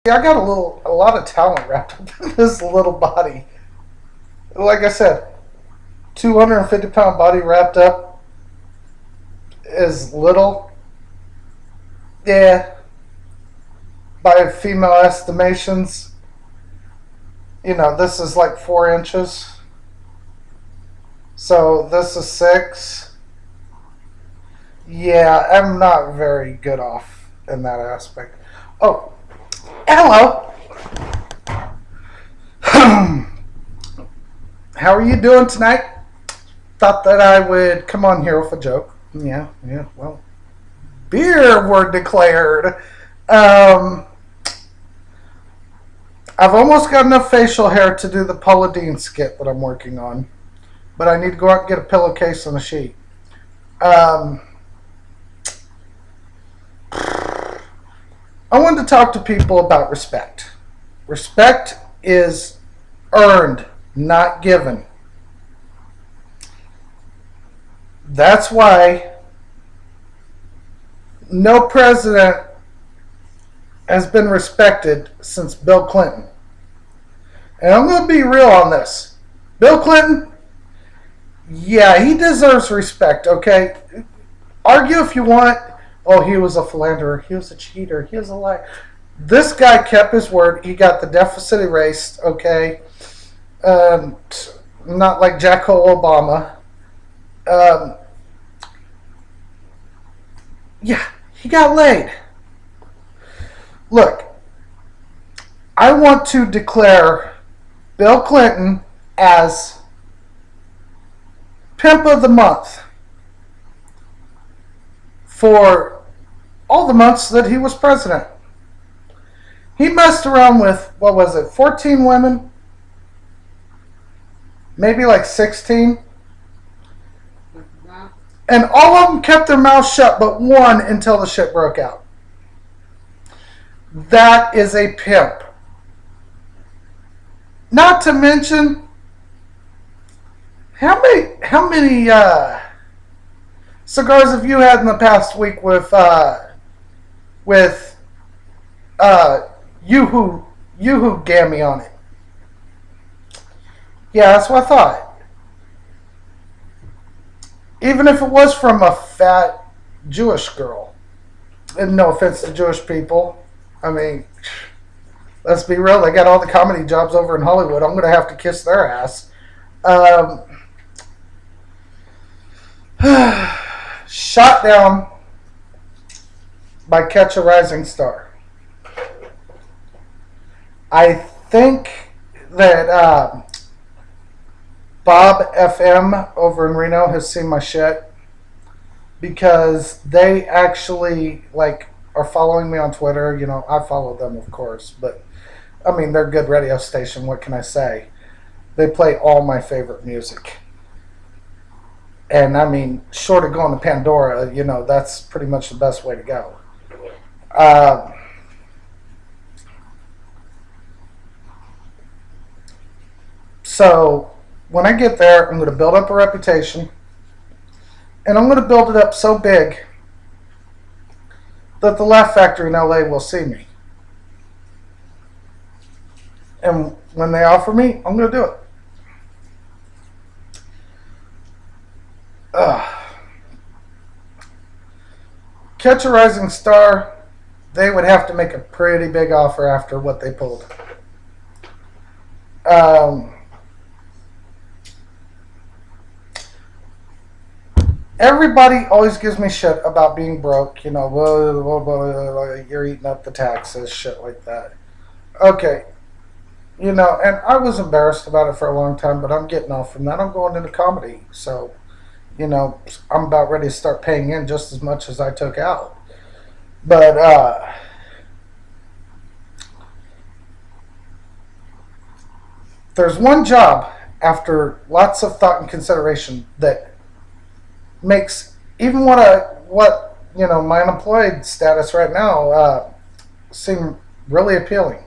I got a lot of talent wrapped up in this little body. Like I said, 250-pound body wrapped up is little. Yeah, by female estimations, this is like 4 inches. So this is 6. Yeah, I'm not very good off in that aspect. Oh, hello. How are you doing tonight? Thought that I would come on here with a joke. Yeah, well, beer were declared. I've almost got enough facial hair to do the Paula Deen skit that I'm working on, but I need to go out and get a pillowcase and a sheet. I wanted to talk to people about respect. Respect is earned, not given. That's why no president has been respected since Bill Clinton. And I'm going to be real on this. Bill Clinton, yeah, he deserves respect, okay? Argue if you want. Oh, he was a philanderer. He was a cheater. He was a liar. This guy kept his word. He got the deficit erased, okay? Not like Jacko Obama. Yeah, he got laid. Look, I want to declare Bill Clinton as Pimp of the Month for all the months that he was president. He messed around with, 14 women? Maybe like 16? And all of them kept their mouths shut but one until the shit broke out. That is a pimp. Not to mention, how many cigars have you had in the past week with Yoo-hoo Gammy on it? Yeah, that's what I thought. Even if it was from a fat Jewish girl. And no offense to Jewish people. I mean, let's be real. They got all the comedy jobs over in Hollywood. I'm going to have to kiss their ass. Shot down by Catch a Rising Star. I think that Bob FM over in Reno has seen my shit because they actually are following me on Twitter. I follow them, of course, but I mean, they're a good radio station. What can I say? They play all my favorite music. And I mean, short of going to Pandora, that's pretty much the best way to go. So when I get there, I'm going to build up a reputation. And I'm going to build it up so big that the Laugh Factory in LA will see me. And when they offer me, I'm going to do it. Catch a Rising Star, they would have to make a pretty big offer after what they pulled. Everybody always gives me shit about being broke, blah, blah, blah, you're eating up the taxes, shit like that. Okay, and I was embarrassed about it for a long time, but I'm getting off from that. I'm going into comedy, so, I'm about ready to start paying in just as much as I took out. But, there's one job, after lots of thought and consideration, that makes even what my unemployed status right now seem really appealing.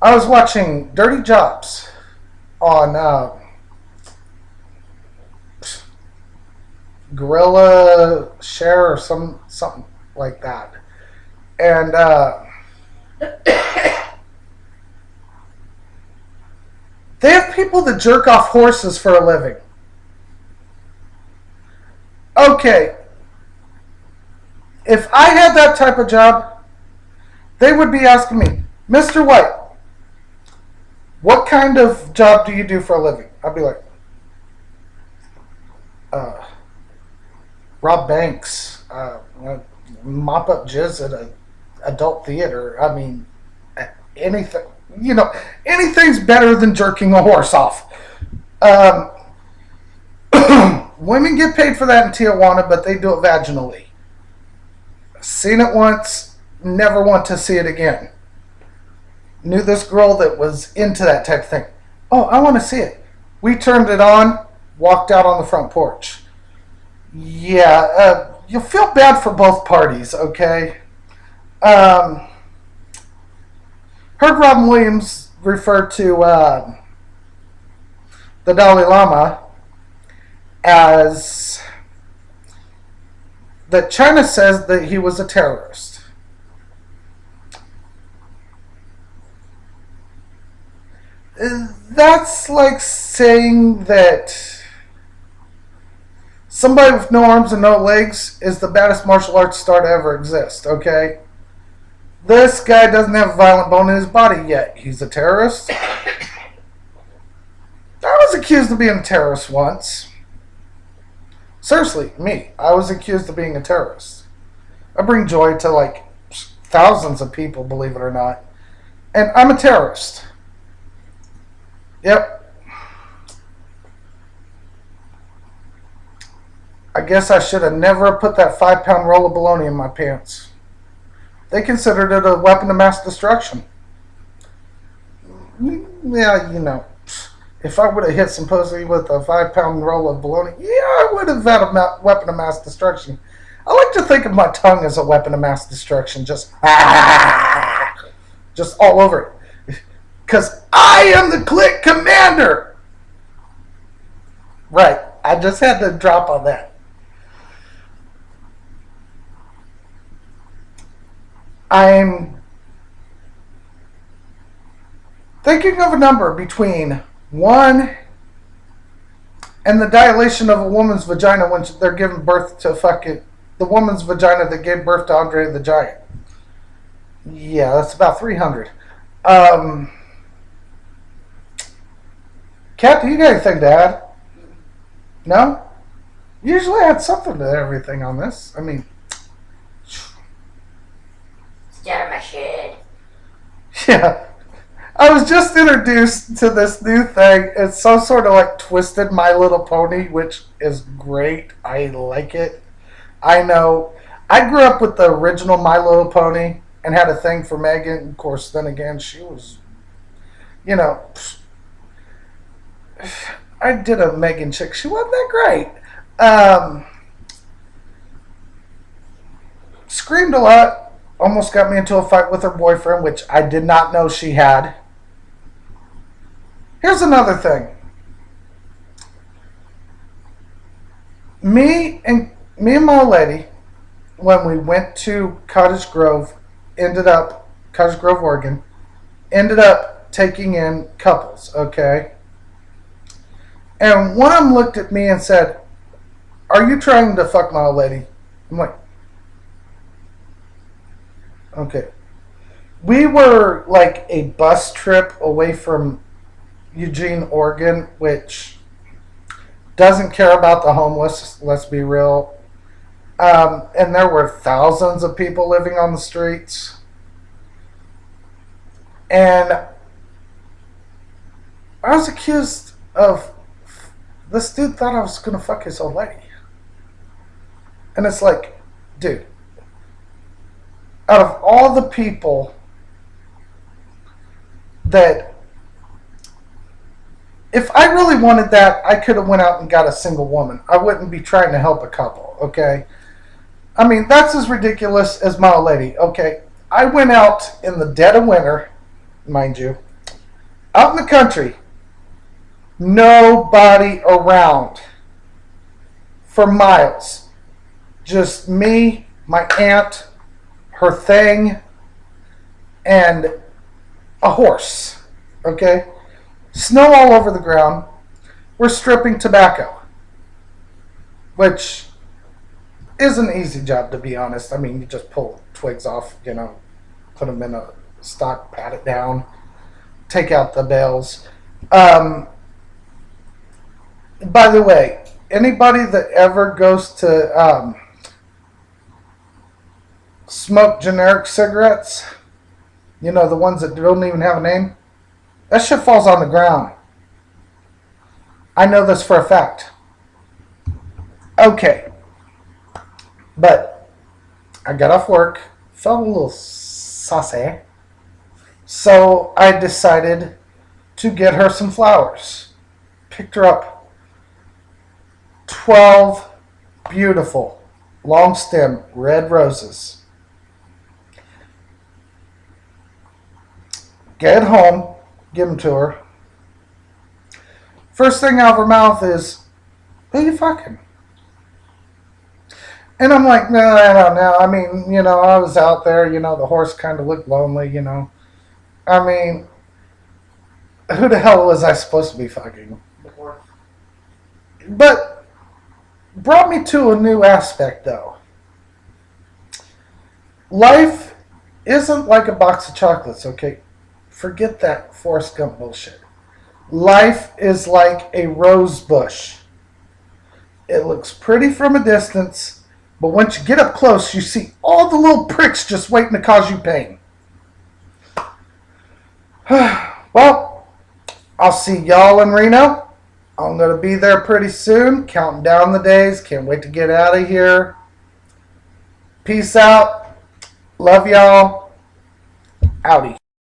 I was watching Dirty Jobs on Gorilla Share or something like that, and They have people that jerk off horses for a living. Okay, if I had that type of job, they would be asking me, Mr. White, what kind of job do you do for a living? I'd be like, rob banks, mop up jizz at an adult theater. I mean, anything, anything's better than jerking a horse off. Women get paid for that in Tijuana, but they do it vaginally. Seen it once, never want to see it again. Knew this girl that was into that type of thing. Oh, I want to see it. We turned it on, walked out on the front porch. Yeah, you feel bad for both parties, okay? Heard Robin Williams refer to the Dalai Lama as that China says that he was a terrorist. That's like saying that somebody with no arms and no legs is the baddest martial arts star to ever exist, okay? This guy doesn't have a violent bone in his body yet. He's a terrorist. I was accused of being a terrorist once. Seriously, me. I was accused of being a terrorist. I bring joy to like thousands of people, believe it or not. And I'm a terrorist. Yep. I guess I should have never put that 5-pound roll of bologna in my pants. They considered it a weapon of mass destruction. Yeah, if I would have hit some pussy with a 5-pound roll of bologna, yeah, I would have had a weapon of mass destruction. I like to think of my tongue as a weapon of mass destruction, just all over it. Because I am the clique commander. Right. I just had to drop on that. I'm thinking of a number between 1 and the dilation of a woman's vagina when they're giving birth to the woman's vagina that gave birth to Andre the Giant. Yeah, that's about 300. Kat, do you got anything to add? No? Usually I had something to everything on this. I mean... Start my shit. Yeah. I was just introduced to this new thing. It's some sort of like twisted My Little Pony, which is great. I like it. I know. I grew up with the original My Little Pony and had a thing for Megan. Of course, then again, she was, I did a Megan chick. She wasn't that great. Screamed a lot. Almost got me into a fight with her boyfriend, which I did not know she had. Here's another thing. Me and my old lady, when we went to Cottage Grove, Oregon, ended up taking in couples, okay? And one of them looked at me and said, "Are you trying to fuck my old lady?" I'm like, okay. We were like a bus trip away from Eugene, Oregon, which doesn't care about the homeless, let's be real. And there were thousands of people living on the streets. And I was accused of, this dude thought I was going to fuck his old lady. And it's like, dude, out of all the people that, if I really wanted that, I could have went out and got a single woman. I wouldn't be trying to help a couple, okay? I mean, that's as ridiculous as my old lady, okay? I went out in the dead of winter, mind you, out in the country, nobody around for miles. Just me, my aunt, her thing, and a horse. Okay? Snow all over the ground. We're stripping tobacco, which is an easy job, to be honest. I mean, you just pull twigs off, put them in a stock, pat it down, take out the bales. By the way, anybody that ever goes to smoke generic cigarettes, the ones that don't even have a name, that shit falls on the ground. I know this for a fact. Okay. But I got off work, felt a little saucy, so I decided to get her some flowers. Picked her up 12 beautiful, long stem red roses. Get home, give them to her. First thing out of her mouth is, who you fucking? And I'm like, no, I don't know. I mean, I was out there, the horse kind of looked lonely, I mean, who the hell was I supposed to be fucking? But brought me to a new aspect, though. Life isn't like a box of chocolates, okay? Forget that Forrest Gump bullshit. Life is like a rose bush. It looks pretty from a distance, but once you get up close, you see all the little pricks just waiting to cause you pain. Well, I'll see y'all in Reno. I'm going to be there pretty soon, counting down the days. Can't wait to get out of here. Peace out. Love y'all. Outie.